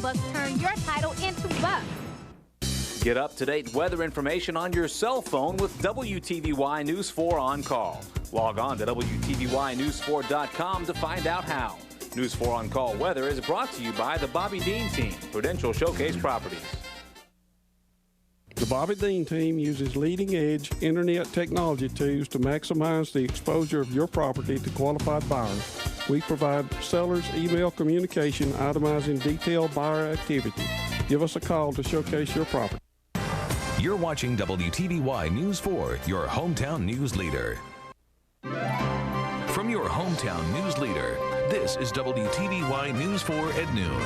Bucks turn your title into bucks. Get up-to-date weather information on your cell phone with WTVY News 4 On Call. Log on to WTVYnews4.com to find out how. News 4 On Call weather is brought to you by the Bobby Dean Team, Prudential Showcase Properties. The Bobby Dean Team uses leading-edge internet technology tools to maximize the exposure of your property to qualified buyers. We provide sellers email communication itemizing detailed buyer activity. Give us a call to showcase your property. You're watching WTVY News 4, your hometown news leader. From your hometown news leader, this is WTVY News 4 at noon.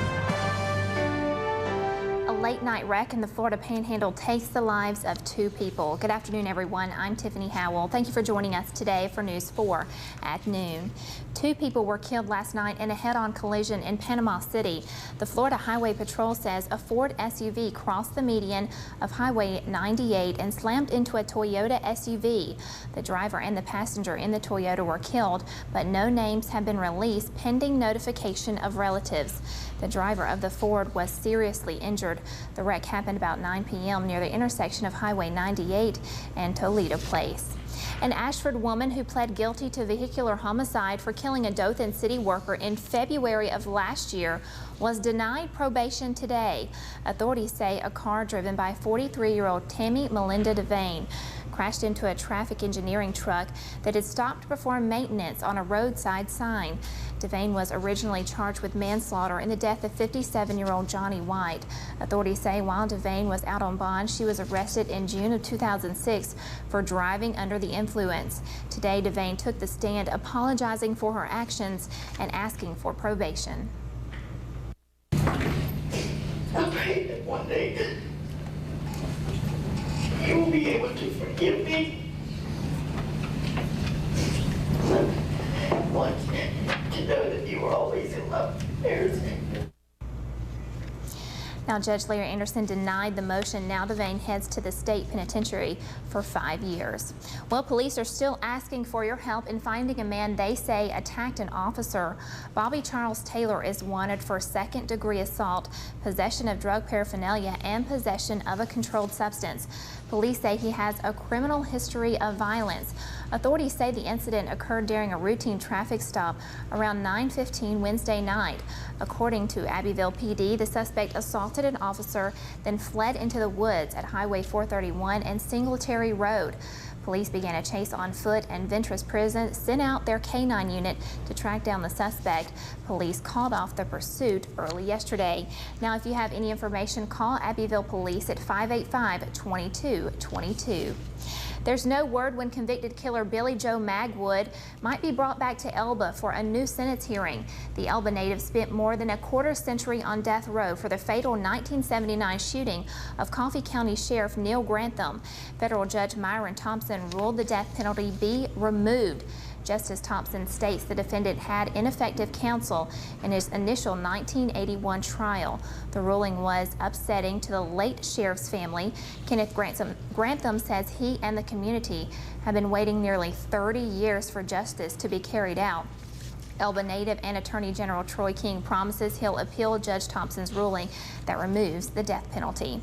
A late-night wreck in the Florida Panhandle takes the lives of 2 people. Good afternoon, everyone. I'm Tiffany Howell. Thank you for joining us today for News 4 at noon. 2 people were killed last night in a head-on collision in Panama City. The Florida Highway Patrol says a Ford SUV crossed the median of Highway 98 and slammed into a Toyota SUV. The driver and the passenger in the Toyota were killed, but no names have been released pending notification of relatives. The driver of the Ford was seriously injured. The wreck happened about 9 p.m. near the intersection of Highway 98 and Toledo Place. An Ashford woman who pled guilty to vehicular homicide for killing a Dothan City worker in February of last year was denied probation today. Authorities say a car driven by 43-year-old Tammy Melinda Devane crashed into a traffic engineering truck that had stopped to perform maintenance on a roadside sign. Devane was originally charged with manslaughter in the death of 57-year-old Johnny White. Authorities say while Devane was out on bond, she was arrested in June of 2006 for driving under the influence. Today, Devane took the stand apologizing for her actions and asking for probation. I pray that one day you will be able to forgive me. I want to know that you were always in my prayers. Now, Judge Larry Anderson denied the motion. Now Devane heads to the state penitentiary for 5 years. Well, police are still asking for your help in finding a man they say attacked an officer. Bobby Charles Taylor is wanted for second-degree assault, possession of drug paraphernalia, and possession of a controlled substance. Police say he has a criminal history of violence. Authorities say the incident occurred during a routine traffic stop around 9:15 Wednesday night. According to Abbeville PD, the suspect assaulted an officer, then fled into the woods at Highway 431 and Singletary Road. Police began a chase on foot, and Ventress Prison sent out their K-9 unit to track down the suspect. Police called off the pursuit early yesterday. Now, if you have any information, call Abbeville Police at 585-2222. There's no word when convicted killer Billy Joe Magwood might be brought back to Elba for a new sentence hearing. The Elba native spent more than a quarter-century on death row for the fatal 1979 shooting of Coffee County Sheriff Neil Grantham. Federal Judge Myron Thompson ruled the death penalty be removed. Justice Thompson states the defendant had ineffective counsel in his initial 1981 trial. The ruling was upsetting to the late sheriff's family. Kenneth Grantham says he and the community have been waiting nearly 30 years for justice to be carried out. Elba native and Attorney General Troy King promises he'll appeal Judge Thompson's ruling that removes the death penalty.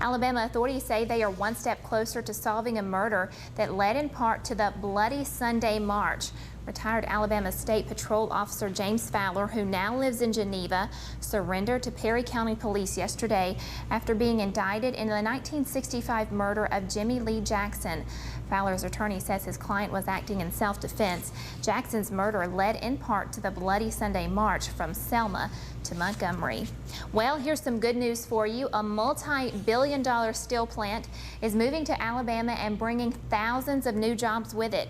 Alabama authorities say they are one step closer to solving a murder that led in part to the Bloody Sunday March. Retired Alabama State Patrol Officer James Fowler, who now lives in Geneva, surrendered to Perry County Police yesterday after being indicted in the 1965 murder of Jimmy Lee Jackson. Fowler's attorney says his client was acting in self-defense. Jackson's murder led in part to the Bloody Sunday March from Selma to Montgomery. Well, here's some good news for you. A multi-billion-dollar steel plant is moving to Alabama and bringing thousands of new jobs with it.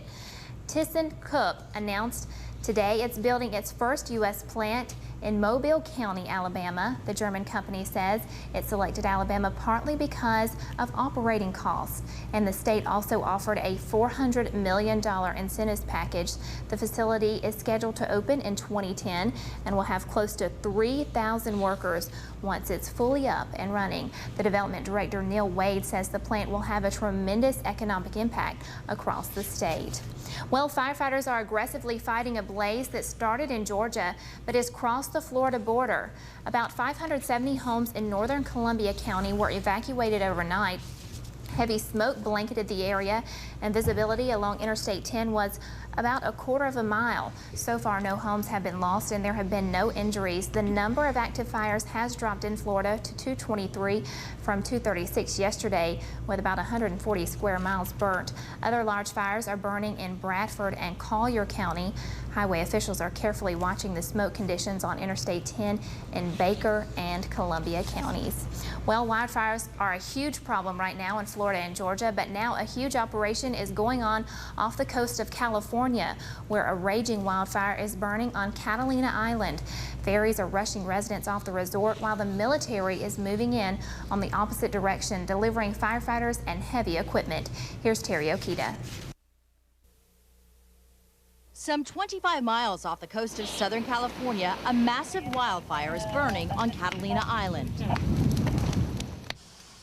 ThyssenKrupp announced today it's building its first U.S. plant in Mobile County, Alabama. The German company says it selected Alabama partly because of operating costs, and the state also offered a $400 million incentives package. The facility is scheduled to open in 2010 and will have close to 3,000 workers once it's fully up and running. The development director, Neil Wade, says the plant will have a tremendous economic impact across the state. Well, firefighters are aggressively fighting a blaze that started in Georgia but has crossed the Florida border. About 570 homes in northern Columbia County were evacuated overnight. Heavy smoke blanketed the area, and visibility along Interstate 10 was about a quarter of a mile. So far, no homes have been lost and there have been no injuries. The number of active fires has dropped in Florida to 223 from 236 yesterday, with about 140 square miles burnt. Other large fires are burning in Bradford and Collier County. Highway officials are carefully watching the smoke conditions on Interstate 10 in Baker and Columbia counties. Well, wildfires are a huge problem right now in Florida and Georgia, but now a huge operation is going on off the coast of California, where a raging wildfire is burning on Catalina Island. Ferries are rushing residents off the resort while the military is moving in on the opposite direction, delivering firefighters and heavy equipment. Here's Terry Okita. Some 25 miles off the coast of Southern California, a massive wildfire is burning on Catalina Island.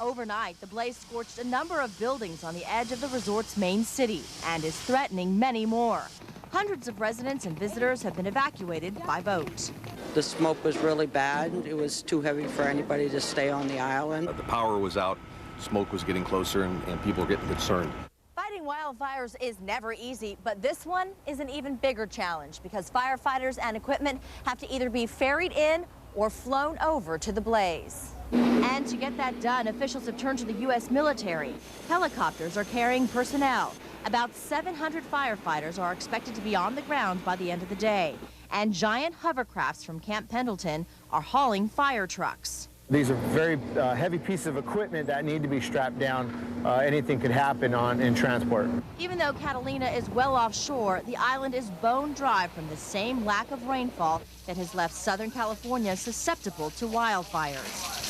Overnight, the blaze scorched a number of buildings on the edge of the resort's main city and is threatening many more. Hundreds of residents and visitors have been evacuated by boat. The smoke was really bad. It was too heavy for anybody to stay on the island. The power was out, smoke was getting closer, and people were getting concerned. Fighting wildfires is never easy, but this one is an even bigger challenge because firefighters and equipment have to either be ferried in or flown over to the blaze. And to get that done, officials have turned to the U.S. military. Helicopters are carrying personnel. About 700 firefighters are expected to be on the ground by the end of the day. And giant hovercrafts from Camp Pendleton are hauling fire trucks. These are very heavy pieces of equipment that need to be strapped down. Anything could happen in transport. Even though Catalina is well offshore, the island is bone dry from the same lack of rainfall that has left Southern California susceptible to wildfires.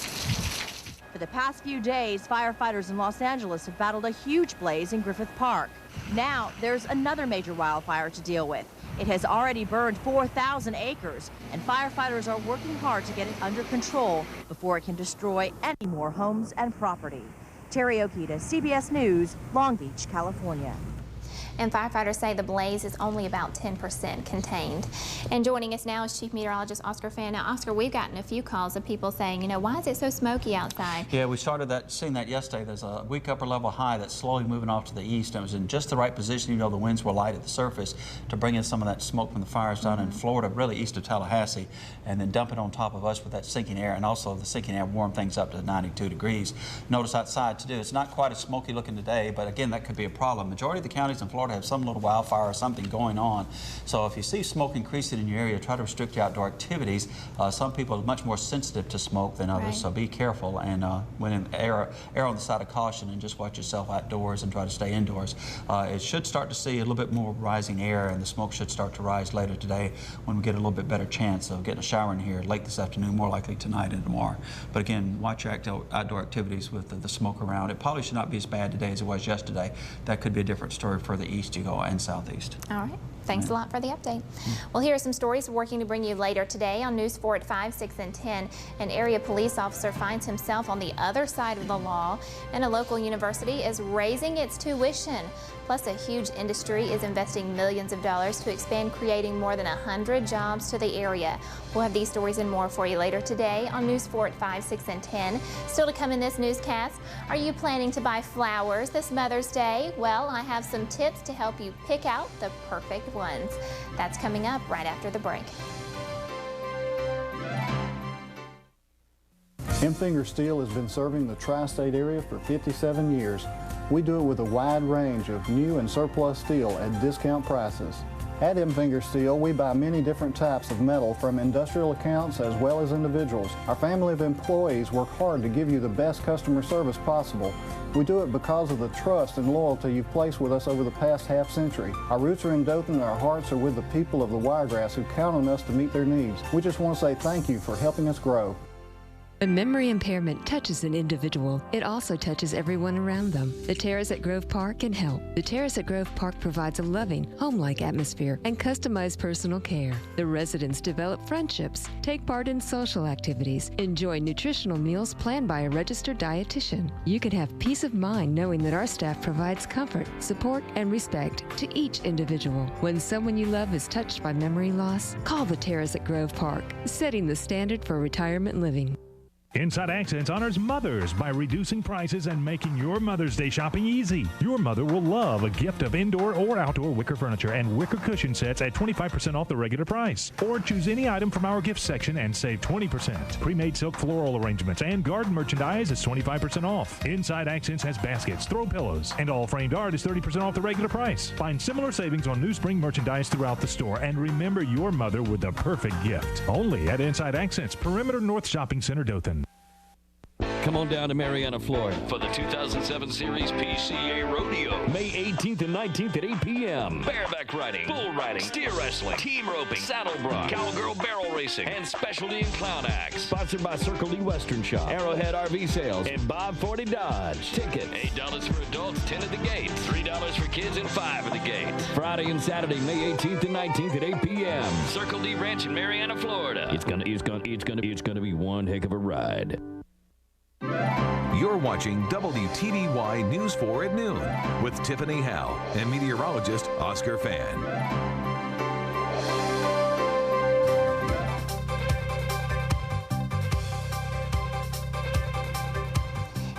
For the past few days, firefighters in Los Angeles have battled a huge blaze in Griffith Park. Now there's another major wildfire to deal with. It has already burned 4,000 acres, and firefighters are working hard to get it under control before it can destroy any more homes and property. Terry Okita, CBS News, Long Beach, California. And firefighters say the blaze is only about 10% contained. And joining us now is Chief Meteorologist Oscar Fan. Now, Oscar, we've gotten a few calls of people saying, you know, why is it so smoky outside? Yeah, we started seeing that yesterday. There's a weak upper level high that's slowly moving off to the east, and it was in just the right position. You know, the winds were light at the surface to bring in some of that smoke from the fires down in Florida, really east of Tallahassee, and then dump it on top of us with that sinking air, and also the sinking air warmed things up to 92 degrees. Notice outside today, it's not quite as smoky looking today, but again, that could be a problem. Majority of the counties in Florida have some little wildfire or something going on. So if you see smoke increasing in your area, try to restrict your outdoor activities. Some people are much more sensitive to smoke than others, so be careful and when err on the side of caution and just watch yourself outdoors and try to stay indoors. It should start to see a little bit more rising air, and the smoke should start to rise later today when we get a little bit better chance of getting a shower in here late this afternoon, more likely tonight and tomorrow. But again, watch your outdoor activities with the smoke around. It probably should not be as bad today as it was yesterday. That could be a different story further east you go and southeast. All right. Thanks a lot for the update. Well, here are some stories we're working to bring you later today on News 4 at 5, 6, and 10. An area police officer finds himself on the other side of the law, and a local university is raising its tuition. Plus, a huge industry is investing millions of dollars to expand, creating more than 100 jobs to the area. We'll have these stories and more for you later today on News 4 at 5, 6, and 10. Still to come in this newscast, are you planning to buy flowers this Mother's Day? Well, I have some tips to help you pick out the perfect ones. That's coming up right after the break. Finger Steel has been serving the tri-state area for 57 years. We do it with a wide range of new and surplus steel at discount prices. At Finger Steel, we buy many different types of metal from industrial accounts as well as individuals. Our family of employees work hard to give you the best customer service possible. We do it because of the trust and loyalty you've placed with us over the past half-century. Our roots are in Dothan and our hearts are with the people of the Wiregrass who count on us to meet their needs. We just want to say thank you for helping us grow. When memory impairment touches an individual, it also touches everyone around them. The Terrace at Grove Park can help. The Terrace at Grove Park provides a loving, home-like atmosphere and customized personal care. The residents develop friendships, take part in social activities, enjoy nutritional meals planned by a registered dietitian. You can have peace of mind knowing that our staff provides comfort, support, and respect to each individual. When someone you love is touched by memory loss, call the Terrace at Grove Park, setting the standard for retirement living. Inside Accents honors mothers by reducing prices and making your Mother's Day shopping easy. Your mother will love a gift of indoor or outdoor wicker furniture and wicker cushion sets at 25% off the regular price. Or choose any item from our gift section and save 20%. Pre-made silk floral arrangements and garden merchandise is 25% off. Inside Accents has baskets, throw pillows, and all framed art is 30% off the regular price. Find similar savings on new spring merchandise throughout the store and remember your mother with the perfect gift. Only at Inside Accents, Perimeter North Shopping Center, Dothan. Come on down to Marietta, Florida for the 2007 Series PCA Rodeo. May 18th and 19th at 8 p.m. Bareback riding, bull riding, steer wrestling, team roping, saddle bronc, cowgirl barrel racing, and specialty and clown acts. Sponsored by Circle D Western Shop, Arrowhead RV Sales, and Bob 40 Dodge. Tickets $8 for adults, 10 at the gate, $3 for kids, and 5 at the gate. Friday and Saturday, May 18th and 19th at 8 p.m. Circle D Ranch in Marietta, Florida. It's gonna be one heck of a ride. You're watching WTVY News 4 at noon with Tiffany Howe and meteorologist Oscar Fan.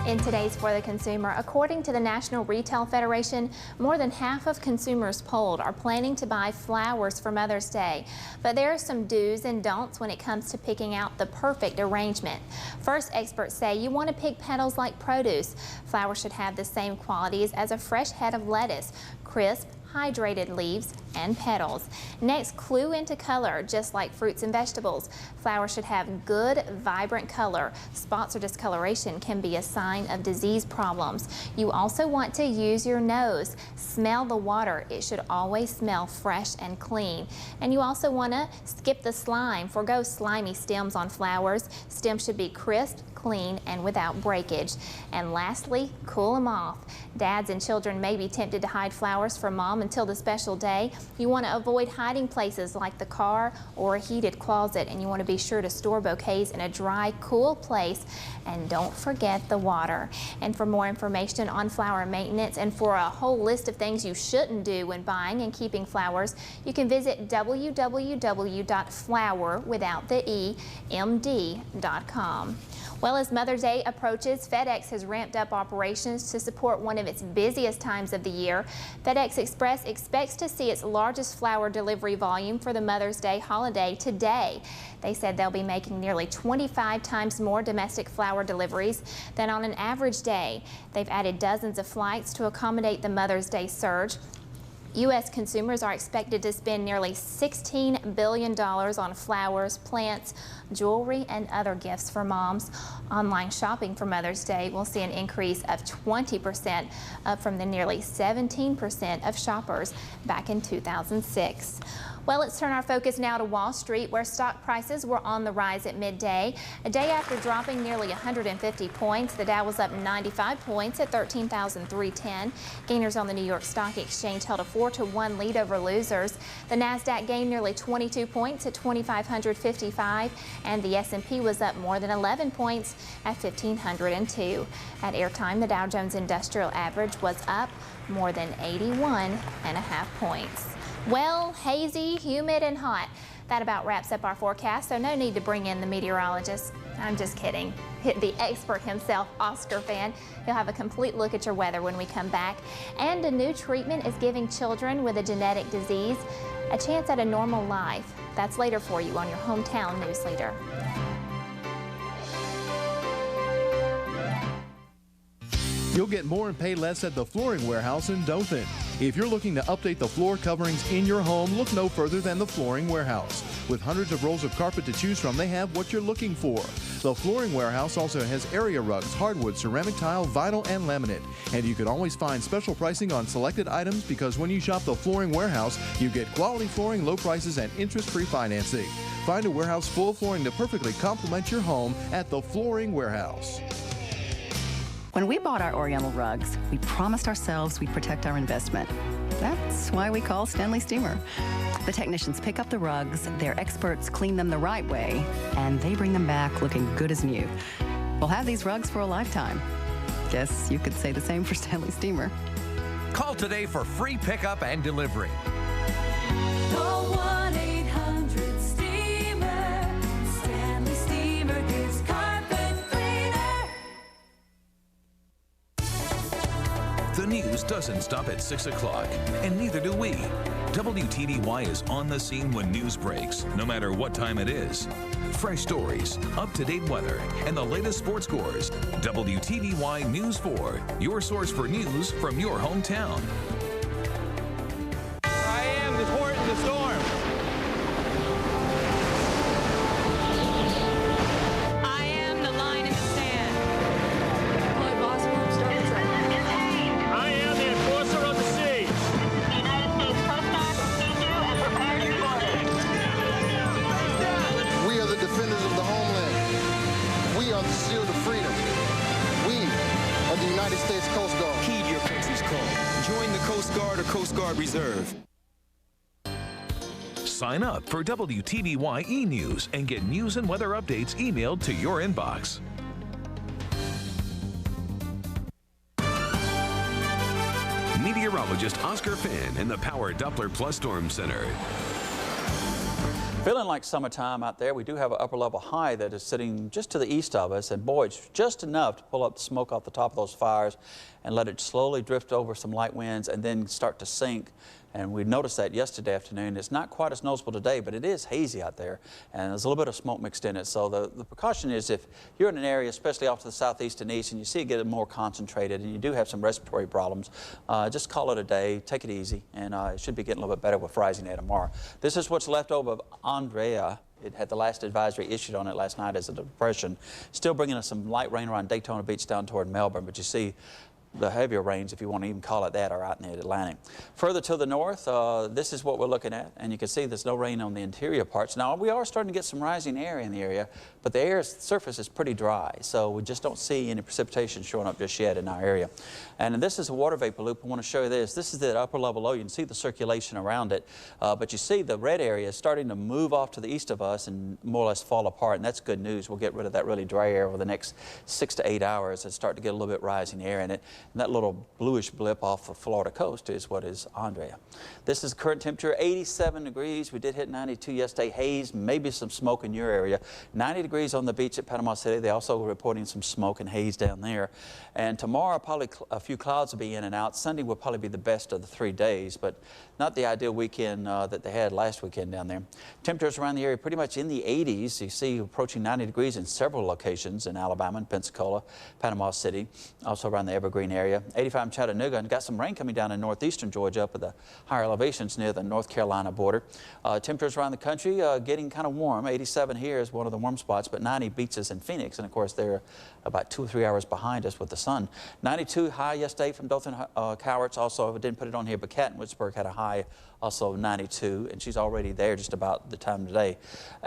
In today's For the Consumer, according to the National Retail Federation, more than half of consumers polled are planning to buy flowers for Mother's Day. But there are some do's and don'ts when it comes to picking out the perfect arrangement. First, experts say you want to pick petals like produce. Flowers should have the same qualities as a fresh head of lettuce: crisp, hydrated leaves and petals. Next, clue into color. Just like fruits and vegetables, flowers should have good, vibrant color. Spots or discoloration can be a sign of disease problems. You also want to use your nose. Smell the water. It should always smell fresh and clean. And you also want to skip the slime. Forgo slimy stems on flowers. Stems should be crisp, clean, and without breakage. And lastly, cool them off. Dads and children may be tempted to hide flowers from mom until the special day. You want to avoid hiding places like the car or a heated closet, and you want to be sure to store bouquets in a dry, cool place. And don't forget the water. And for more information on flower maintenance and for a whole list of things you shouldn't do when buying and keeping flowers, you can visit www.flower.com. Well, as Mother's Day approaches, FedEx has ramped up operations to support one of its busiest times of the year. FedEx Express expects to see its largest flower delivery volume for the Mother's Day holiday today. They said they'll be making nearly 25 times more domestic flower deliveries than on an average day. They've added dozens of flights to accommodate the Mother's Day surge. U.S. consumers are expected to spend nearly $16 billion on flowers, plants, jewelry, and other gifts for moms. Online shopping for Mother's Day will see an increase of 20%, up from the nearly 17% of shoppers back in 2006. Well, let's turn our focus now to Wall Street, where stock prices were on the rise at midday. A day after dropping nearly 150 points, the Dow was up 95 points at 13,310. Gainers on the New York Stock Exchange held a 4-to-1 lead over losers. The Nasdaq gained nearly 22 points at 2,555, and the S&P was up more than 11 points at 1,502. At airtime, the Dow Jones Industrial Average was up more than 81.5 points. Well, hazy, humid, and hot. That about wraps up our forecast, so no need to bring in the meteorologist. I'm just kidding. The expert himself, Oscar Fan. He'll have a complete look at your weather when we come back. And a new treatment is giving children with a genetic disease a chance at a normal life. That's later for you on your hometown news leader. You'll get more and pay less at the Flooring Warehouse in Dothan. If you're looking to update the floor coverings in your home, look no further than the Flooring Warehouse. With hundreds of rolls of carpet to choose from, they have what you're looking for. The Flooring Warehouse also has area rugs, hardwood, ceramic tile, vinyl, and laminate. And you can always find special pricing on selected items because when you shop the Flooring Warehouse, you get quality flooring, low prices, and interest-free financing. Find a warehouse full of flooring to perfectly complement your home at the Flooring Warehouse. When we bought our Oriental rugs, we promised ourselves we'd protect our investment. That's why we call Stanley Steamer. The technicians pick up the rugs, their experts clean them the right way, and they bring them back looking good as new. We'll have these rugs for a lifetime. Guess you could say the same for Stanley Steamer. Call today for free pickup and delivery. Call 1-800-STEAMER. Stanley Steamer gives carpet cleaner. The news doesn't stop at 6 o'clock, and neither do we. WTVY is on the scene when news breaks, no matter what time it is. Fresh stories, up-to-date weather, and the latest sports scores. WTVY News 4, your source for news from your hometown. I am the port in the storm. I am the line in the sand. Deploy boss group starting site. I am the enforcer of the sea. United States Coast Guard, C2 and prepare your border. We are the defenders of the homeland. We are the shield of freedom. We are the United States Coast Guard. Heed your country's call. Join the Coast Guard or Coast Guard Reserve. Sign up for WTVY e-News and get news and weather updates emailed to your inbox. Meteorologist Oscar Finn in the Power Doppler Plus Storm Center. Feeling like summertime out there. We do have an upper level high that is sitting just to the east of us, and boy, it's just enough to pull up the smoke off the top of those fires and let it slowly drift over some light winds and then start to sink. And we noticed that yesterday afternoon. It's not quite as noticeable today, but it is hazy out there, and there's a little bit of smoke mixed in it. So the precaution is if you're in an area, especially off to the southeast and east, and you see it get more concentrated and you do have some respiratory problems, just call it a day, take it easy, and it should be getting a little bit better with rising air tomorrow. This is what's left over of Andrea. It had the last advisory issued on it last night as a depression. Still bringing us some light rain around Daytona Beach down toward Melbourne, but you see the heavier rains, if you want to even call it that, are out in the Atlantic. Further to the north, this is what we're looking at, and you can see there's no rain on the interior parts. Now, we are starting to get some rising air in the area, but the air surface is pretty dry, so we just don't see any precipitation showing up just yet in our area. And this is a water vapor loop. I want to show you this. This is the upper level low. You can see the circulation around it, but you see the red area is starting to move off to the east of us and more or less fall apart, and that's good news. We'll get rid of that really dry air over the next 6 to 8 hours and start to get a little bit rising air in it. And that little bluish blip off the Florida coast is what is Andrea. This is current temperature, 87 degrees. We did hit 92 yesterday. Haze, maybe some smoke in your area. 90 degrees on the beach at Panama City. They also were reporting some smoke and haze down there. And tomorrow, probably a few clouds will be in and out. Sunday will probably be the best of the 3 days, but not the ideal weekend that they had last weekend down there. Temperatures around the area pretty much in the 80s. You see approaching 90 degrees in several locations in Alabama and Pensacola, Panama City, also around the Evergreen area. 85 in Chattanooga, and got some rain coming down in northeastern Georgia up at the higher elevations near the North Carolina border. Temperatures around the country getting kind of warm. 87 here is one of the warm spots, but 90 beats us in Phoenix, and of course they're about 2 or 3 hours behind us with the sun. 92 high yesterday from Dothan Cowarts. Also, I didn't put it on here, but Kat in Witzburg had a high also 92, and she's already there just about the time today.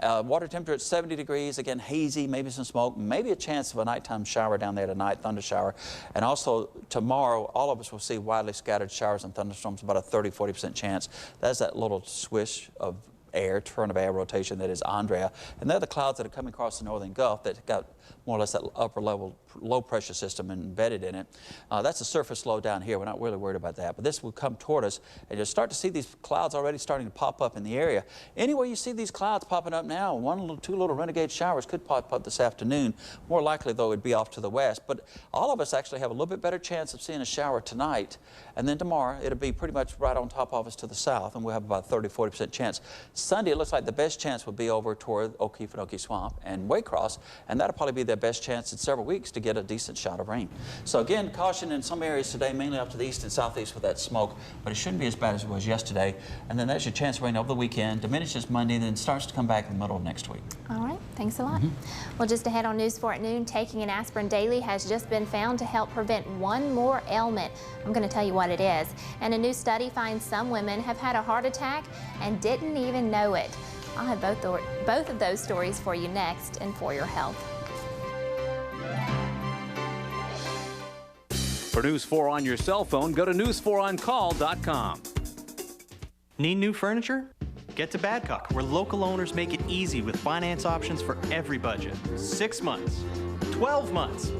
Water temperature at 70 degrees, again hazy, maybe some smoke, maybe a chance of a nighttime shower down there tonight, thunder shower. And also tomorrow, all of us will see widely scattered showers and thunderstorms, about a 30–40% chance. That's that little swish of air, turn of air rotation that is Andrea. And they're the clouds that are coming across the northern Gulf that got more or less that upper level low pressure system embedded in it. That's a surface low down here. We're not really worried about that, but this will come toward us, and you'll start to see these clouds already starting to pop up in the area. Anyway, you see these clouds popping up now. Two little renegade showers could pop up this afternoon. More likely, though, it'd be off to the west, but all of us actually have a little bit better chance of seeing a shower tonight, and then tomorrow it'll be pretty much right on top of us to the south, and we'll have about a 30–40% chance. Sunday, it looks like the best chance would be over toward Okefenokee Swamp and Waycross, and that'll probably be their best chance in several weeks to get a decent shot of rain. So again, caution in some areas today, mainly up to the east and southeast with that smoke, but it shouldn't be as bad as it was yesterday. And then there's your chance of rain over the weekend, diminishes Monday, then starts to come back in the middle of next week. All right, thanks a lot. Well, just ahead on News 4 at noon, taking an aspirin daily has just been found to help prevent one more ailment. I'm going to tell you what it is. And a new study finds some women have had a heart attack and didn't even know it. I'll have both of those stories for you next and For Your Health. For News 4 on your cell phone, go to news4oncall.com. Need new furniture? Get to Badcock, where local owners make it easy with finance options for every budget. 6 months, 12 months,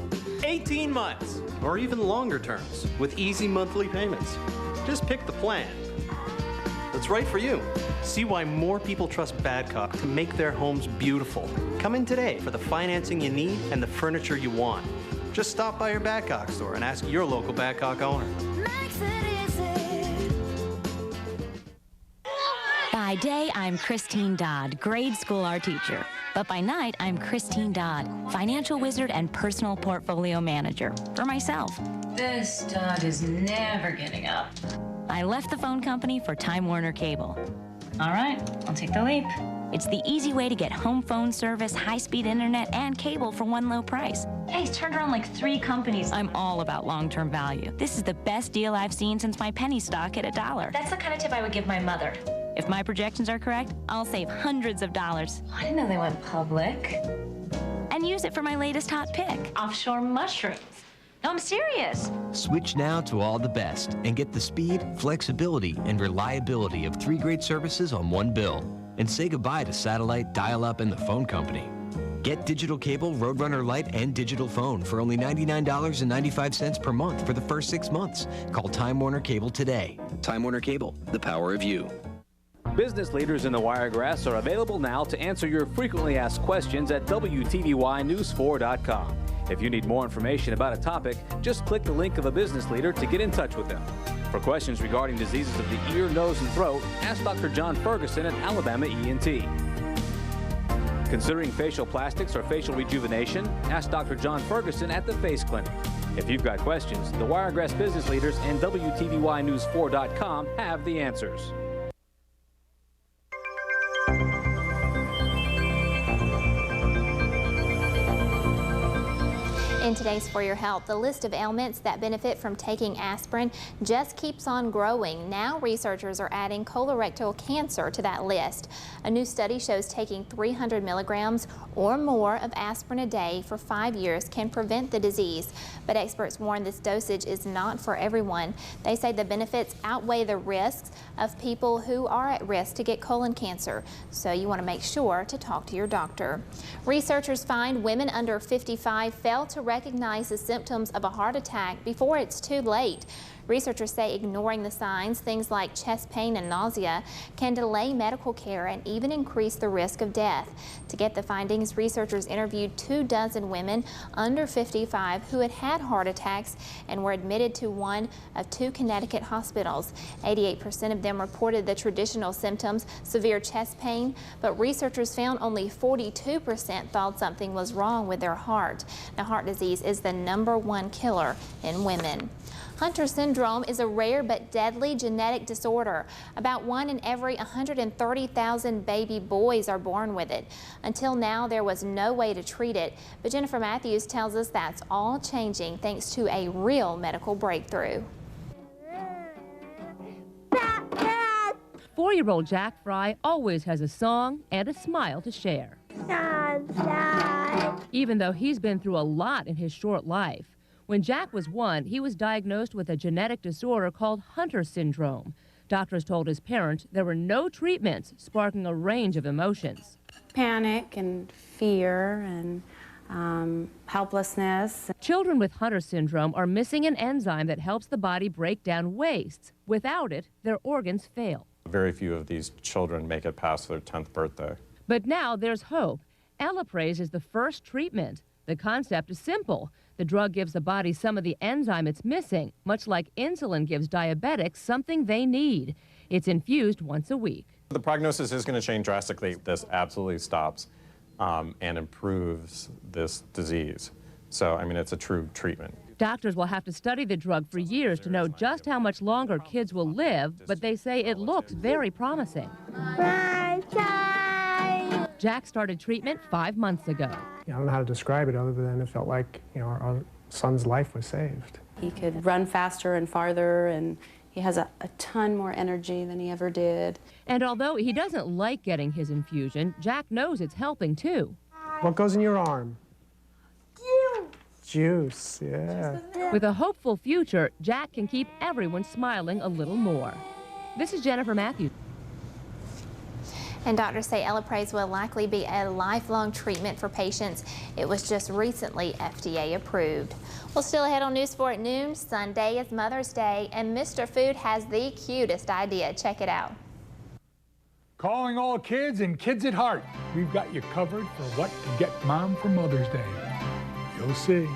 18 months, or even longer terms with easy monthly payments. Just pick the plan that's right for you. See why more people trust Badcock to make their homes beautiful. Come in today for the financing you need and the furniture you want. Just stop by your Badcock store and ask your local Badcock owner. By day, I'm Christine Dodd, grade school art teacher. But by night, I'm Christine Dodd, financial wizard and personal portfolio manager for myself. This Dodd is never getting up. I left the phone company for Time Warner Cable. All right, I'll take the leap. It's the easy way to get home phone service, high-speed internet, and cable for one low price. Hey, he's turned around like 3 companies. I'm all about long-term value. This is the best deal I've seen since my penny stock hit $1. That's the kind of tip I would give my mother. If my projections are correct, I'll save hundreds of dollars. I didn't know they went public. And use it for my latest hot pick. Offshore mushrooms. No, I'm serious. Switch now to all the best and get the speed, flexibility, and reliability of 3 great services on one bill. And say goodbye to satellite, dial-up, and the phone company. Get digital cable, Roadrunner Lite, and digital phone for only $99.95 per month for the first 6 months. Call Time Warner Cable today. Time Warner Cable, the power of you. Business leaders in the Wiregrass are available now to answer your frequently asked questions at WTVYnews4.com. If you need more information about a topic, just click the link of a business leader to get in touch with them. For questions regarding diseases of the ear, nose, and throat, ask Dr. John Ferguson at Alabama ENT. Considering facial plastics or facial rejuvenation, ask Dr. John Ferguson at the Face Clinic. If you've got questions, the Wiregrass business leaders and WTVYnews4.com have the answers. In today's For Your Health, the list of ailments that benefit from taking aspirin just keeps on growing. Now researchers are adding colorectal cancer to that list. A new study shows taking 300 milligrams or more of aspirin a day for 5 years can prevent the disease. But experts warn this dosage is not for everyone. They say the benefits outweigh the risks of people who are at risk to get colon cancer. So you want to make sure to talk to your doctor. Researchers find women under 55 fail to recognize the symptoms of a heart attack before it's too late. Researchers say ignoring the signs, things like chest pain and nausea, can delay medical care and even increase the risk of death. To get the findings, researchers interviewed 24 women under 55 who had had heart attacks and were admitted to one of 2 Connecticut hospitals. 88% of them reported the traditional symptoms, severe chest pain, but researchers found only 42% thought something was wrong with their heart. Now, heart disease is the #1 killer in women. Hunter syndrome is a rare but deadly genetic disorder. About 1 in every 130,000 baby boys are born with it. Until now, there was no way to treat it, but Jennifer Matthews tells us that's all changing thanks to a real medical breakthrough. 4-year-old Jack Fry always has a song and a smile to share. Even though he's been through a lot in his short life. When Jack was 1, he was diagnosed with a genetic disorder called Hunter syndrome. Doctors told his parents there were no treatments, sparking a range of emotions. Panic and fear and helplessness. Children with Hunter syndrome are missing an enzyme that helps the body break down wastes. Without it, their organs fail. Very few of these children make it past their 10th birthday. But now there's hope. Elaprase is the first treatment. The concept is simple. The drug gives the body some of the enzyme it's missing, much like insulin gives diabetics something they need. It's infused once a week. The prognosis is going to change drastically. This absolutely stops and improves this disease. So, I mean, it's a true treatment. Doctors will have to study the drug for years to know just how much longer kids will live, but they say it looks very promising. Jack started treatment 5 months ago. I don't know how to describe it other than it felt like, our son's life was saved. He could run faster and farther, and he has a ton more energy than he ever did. And although he doesn't like getting his infusion, Jack knows it's helping too. What goes in your arm? Juice, yeah. With a hopeful future, Jack can keep everyone smiling a little more. This is Jennifer Matthews. And doctors say Elaprase will likely be a lifelong treatment for patients. It was just recently FDA approved. Well, still ahead on News 4 at noon, Sunday is Mother's Day, and Mr. Food has the cutest idea. Check it out. Calling all kids and kids at heart. We've got you covered for what to get Mom for Mother's Day. You'll see.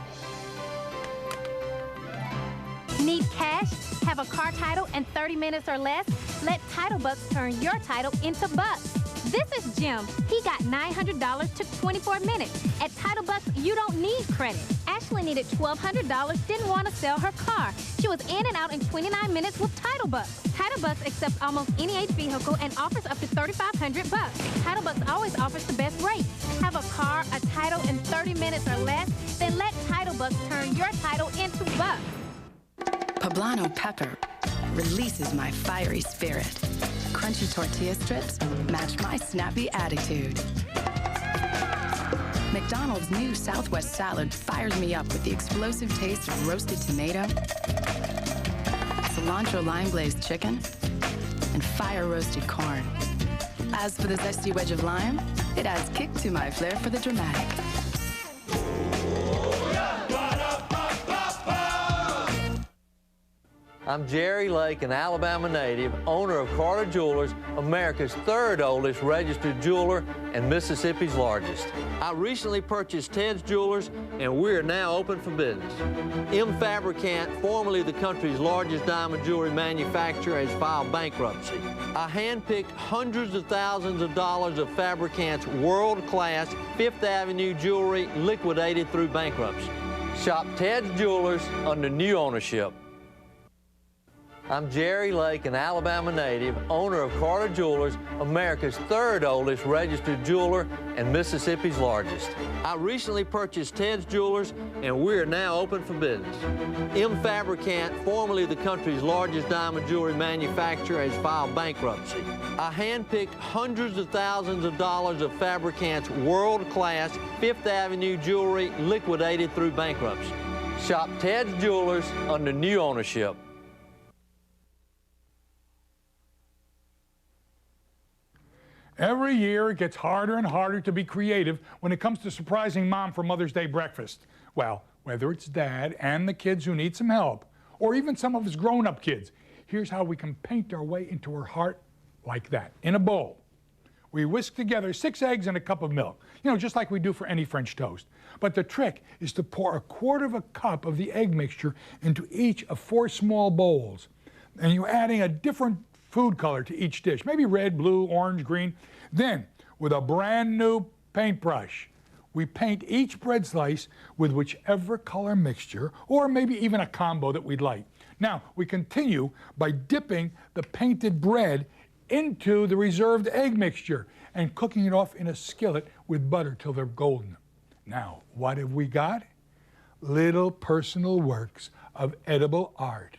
Need cash? Have a car title in 30 minutes or less? Let Title Bucks turn your title into bucks. This is Jim. He got $900, took 24 minutes. At Title Bucks, you don't need credit. Ashley needed $1,200, didn't want to sell her car. She was in and out in 29 minutes with Title Bucks. Title Bucks accepts almost any age vehicle and offers up to $3,500. Title Bucks always offers the best rates. Have a car, a title in 30 minutes or less? Then let Title Bucks turn your title into bucks. Poblano pepper releases my fiery spirit. Crunchy tortilla strips match my snappy attitude. McDonald's new Southwest salad fires me up with the explosive taste of roasted tomato, cilantro lime glazed chicken, and fire roasted corn. As for the zesty wedge of lime, it adds kick to my flair for the dramatic. I'm Jerry Lake, an Alabama native, owner of Carter Jewelers, America's third oldest registered jeweler and Mississippi's largest. I recently purchased Ted's Jewelers, and we're now open for business. M. Fabricant, formerly the country's largest diamond jewelry manufacturer, has filed bankruptcy. I handpicked hundreds of thousands of dollars of Fabricant's world-class Fifth Avenue jewelry liquidated through bankruptcy. Shop Ted's Jewelers under new ownership. I'm Jerry Lake, an Alabama native, owner of Carter Jewelers, America's third oldest registered jeweler and Mississippi's largest. I recently purchased Ted's Jewelers, and we are now open for business. M. Fabricant, formerly the country's largest diamond jewelry manufacturer, has filed bankruptcy. I handpicked hundreds of thousands of dollars of Fabricant's world-class Fifth Avenue jewelry liquidated through bankruptcy. Shop Ted's Jewelers under new ownership. Every year, it gets harder and harder to be creative when it comes to surprising Mom for Mother's Day breakfast. Well, whether it's Dad and the kids who need some help, or even some of his grown-up kids, here's how we can paint our way into her heart like that, in a bowl. We whisk together 6 eggs and a cup of milk, just like we do for any French toast. But the trick is to pour 1/4 cup of the egg mixture into each of 4 small bowls. And you're adding a different food color to each dish, maybe red, blue, orange, green. Then, with a brand new paintbrush, we paint each bread slice with whichever color mixture, or maybe even a combo that we'd like. Now, we continue by dipping the painted bread into the reserved egg mixture and cooking it off in a skillet with butter till they're golden. Now, what have we got? Little personal works of edible art.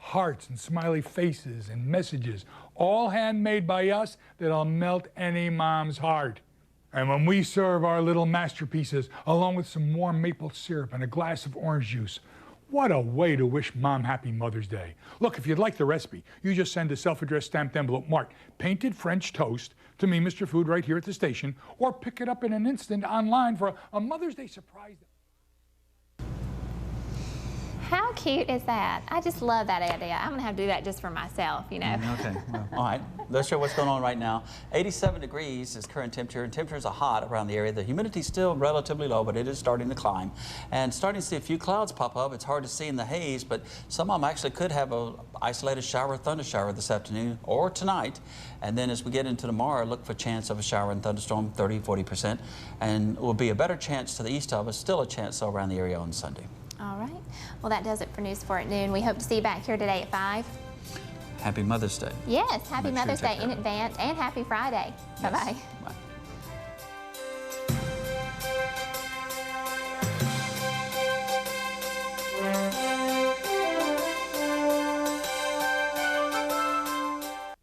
Hearts and smiley faces and messages, all handmade by us, that'll melt any mom's heart. And when we serve our little masterpieces, along with some warm maple syrup and a glass of orange juice, what a way to wish Mom happy Mother's Day. Look, if you'd like the recipe, you just send a self-addressed stamped envelope marked Painted French Toast to me, Mr. Food, right here at the station, or pick it up in an instant online for a Mother's Day surprise. How cute is that? I just love that idea. I'm gonna have to do that just for myself, you know. Okay, well, all right. Let's show what's going on right now. 87 degrees is current temperature, and temperatures are hot around the area. The humidity's still relatively low, but it is starting to climb. And starting to see a few clouds pop up. It's hard to see in the haze, but some of them actually could have an isolated shower or thunder shower this afternoon or tonight. And then as we get into tomorrow, look for a chance of a shower and thunderstorm, 30–40%. And it will be a better chance to the east of us, still a chance though around the area on Sunday. All right. Well, that does it for News 4 at noon. We hope to see you back here today at 5. Happy Mother's Day. Yes, happy Make sure Mother's you take Day in care. advance, and happy Friday. Bye-bye. Bye.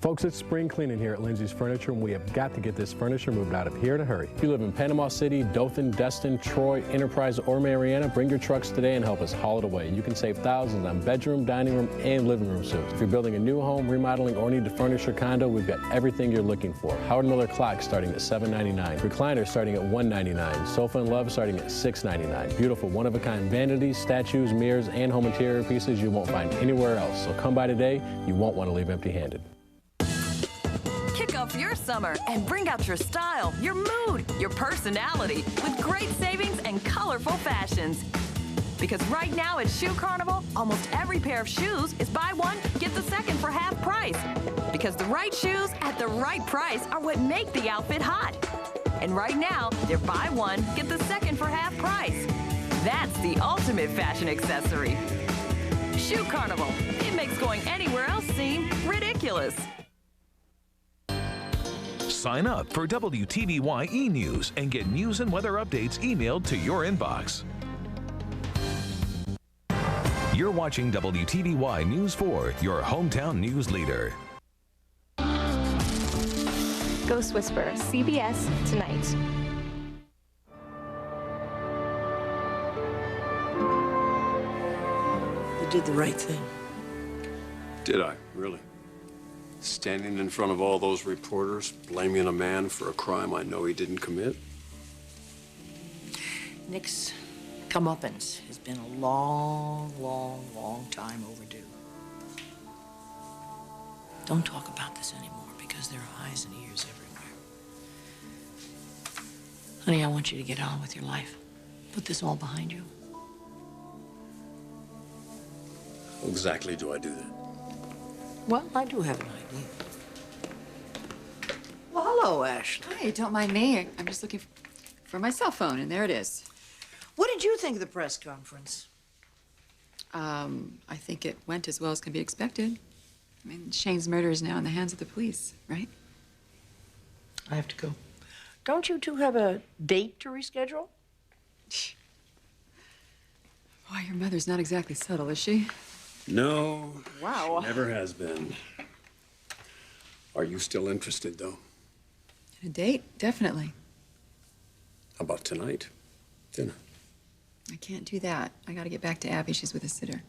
Folks, it's spring cleaning here at Lindsay's Furniture, and we have got to get this furniture moved out of here in a hurry. If you live in Panama City, Dothan, Destin, Troy, Enterprise, or Mariana, bring your trucks today and help us haul it away. You can save thousands on bedroom, dining room, and living room suites. If you're building a new home, remodeling, or need to furnish your condo, we've got everything you're looking for. Howard Miller clocks starting at $7.99. Recliners starting at $1.99. Sofa and Love starting at $6.99. Beautiful one-of-a-kind vanities, statues, mirrors, and home interior pieces you won't find anywhere else. So come by today. You won't want to leave empty-handed. Kick off your summer and bring out your style, your mood, your personality with great savings and colorful fashions. Because right now at Shoe Carnival, almost every pair of shoes is buy one, get the second for half price. Because the right shoes at the right price are what make the outfit hot. And right now, they're buy one, get the second for half price. That's the ultimate fashion accessory. Shoe Carnival. It makes going anywhere else seem ridiculous. Sign up for WTVY e-News and get news and weather updates emailed to your inbox. You're watching WTVY News 4, your hometown news leader. Ghost Whisperer, CBS Tonight. You did the right thing. Did I, really? Standing in front of all those reporters, blaming a man for a crime I know he didn't commit? Nick's comeuppance has been a long, long, long time overdue. Don't talk about this anymore because there are eyes and ears everywhere. Honey, I want you to get on with your life. Put this all behind you. How exactly do I do that? Well, I do have an idea. Well, hello, Ashley. Hey, don't mind me. I'm just looking for my cell phone, and there it is. What did you think of the press conference? I think it went as well as can be expected. I mean, Shane's murder is now in the hands of the police, right? I have to go. Don't you two have a date to reschedule? Boy, your mother's not exactly subtle, is she? No. Wow. She never has been. Are you still interested, though? A date? Definitely. How about tonight? Dinner. I can't do that. I gotta get back to Abby. She's with a sitter.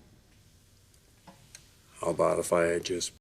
How about if I just